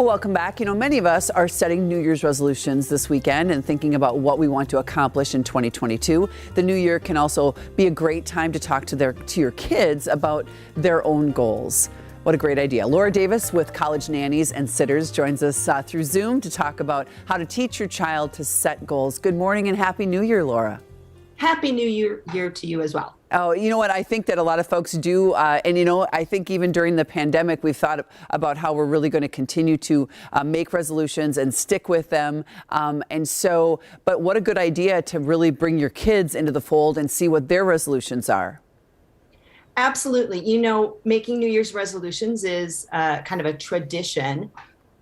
Well, welcome back. Many of us are setting New Year's resolutions this weekend and thinking about what we want to accomplish in 2022. The new year can also be a great time to talk to your kids about their own goals. What a great idea. Laura Davis with College Nannies and Sitters joins us through Zoom to talk about how to teach your child to set goals. Good morning and Happy New Year, Laura. Happy New Year to you as well. Oh, you know what? I think that a lot of folks do. I think even during the pandemic, we've thought about how we're really going to continue to make resolutions and stick with them. But what a good idea to really bring your kids into the fold and see what their resolutions are. Absolutely. Making New Year's resolutions is kind of a tradition.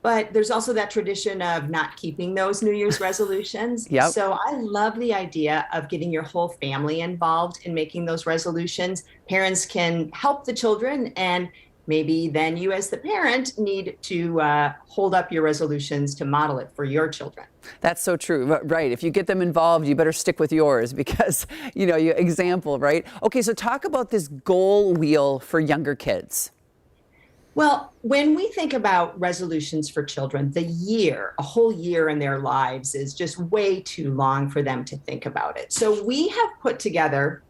But there's also that tradition of not keeping those New Year's resolutions. Yep. So I love the idea of getting your whole family involved in making those resolutions. Parents can help the children, and maybe then you as the parent need to hold up your resolutions to model it for your children. That's so true. Right. If you get them involved, you better stick with yours because, your example, right? Okay, so talk about this goal wheel for younger kids. Well, when we think about resolutions for children, a whole year in their lives is just way too long for them to think about it. So we have put together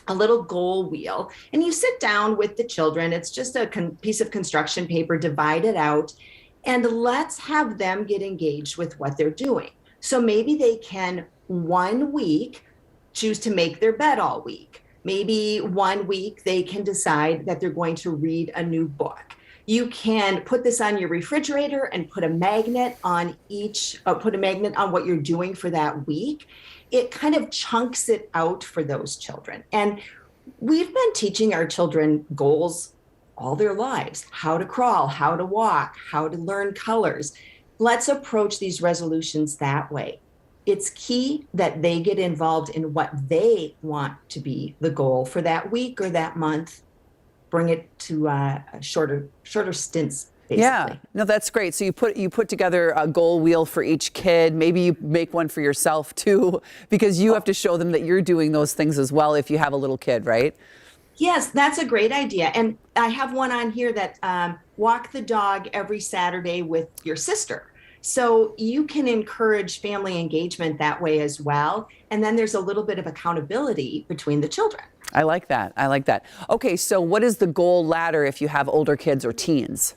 a little goal wheel, and you sit down with the children. It's just a piece of construction paper, divide it out, and let's have them get engaged with what they're doing. So maybe they can 1 week choose to make their bed all week. Maybe 1 week they can decide that they're going to read a new book. You can put this on your refrigerator and put a magnet on what you're doing for that week. It kind of chunks it out for those children. And we've been teaching our children goals all their lives: how to crawl, how to walk, how to learn colors. Let's approach these resolutions that way. It's key that they get involved in what they want to be the goal for that week or that month. Bring it to shorter stints, basically. Yeah, no, that's great. So you put together a goal wheel for each kid. Maybe you make one for yourself too, because you have to show them that you're doing those things as well if you have a little kid, right? Yes, that's a great idea. And I have one on here that walk the dog every Saturday with your sister. So you can encourage family engagement that way as well. And then there's a little bit of accountability between the children. I like that. Okay, so what is the goal ladder if you have older kids or teens?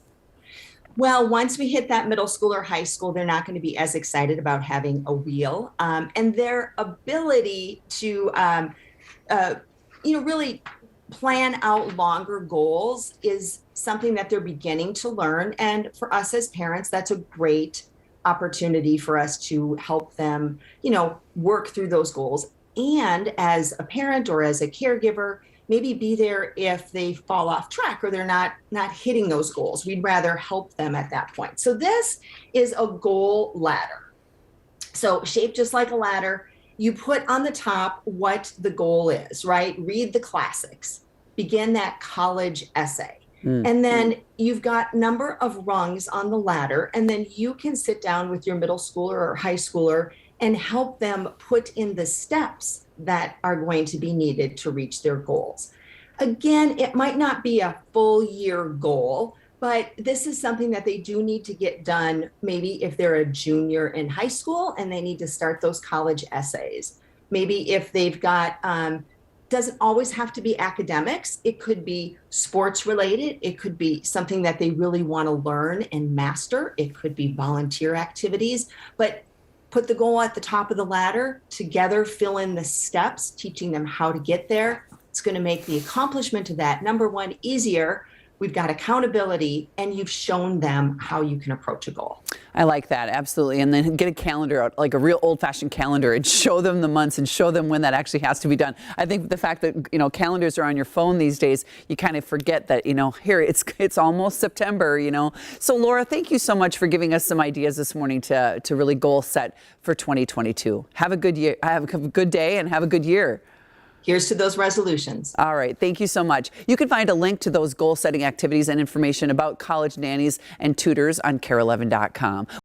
Well, once we hit that middle school or high school, they're not going to be as excited about having a wheel. And their ability to, really plan out longer goals is something that they're beginning to learn. And for us as parents, that's a great opportunity for us to help them, work through those goals. And as a parent or as a caregiver, maybe be there if they fall off track or they're not hitting those goals. We'd rather help them at that point. So this is a goal ladder. So shaped just like a ladder, you put on the top what the goal is, right? Read the classics, begin that college essay. And then you've got number of rungs on the ladder, and then you can sit down with your middle schooler or high schooler and help them put in the steps that are going to be needed to reach their goals. Again, it might not be a full year goal, but this is something that they do need to get done maybe if they're a junior in high school and they need to start those college essays. Maybe if they've got doesn't always have to be academics. It could be sports related. It could be something that they really want to learn and master. It could be volunteer activities, but put the goal at the top of the ladder, together fill in the steps, teaching them how to get there. It's going to make the accomplishment of that, number one, easier. We've got accountability, and you've shown them how you can approach a goal. I like that, absolutely. And then get a calendar out, like a real old-fashioned calendar, and show them the months and show them when that actually has to be done. I think the fact that, calendars are on your phone these days, you kind of forget that, here, it's almost September, So, Laura, thank you so much for giving us some ideas this morning to really goal set for 2022. Have a good year. Have a good day and have a good year. Here's to those resolutions. All right. Thank you so much. You can find a link to those goal-setting activities and information about college nannies and tutors on KARE11.com.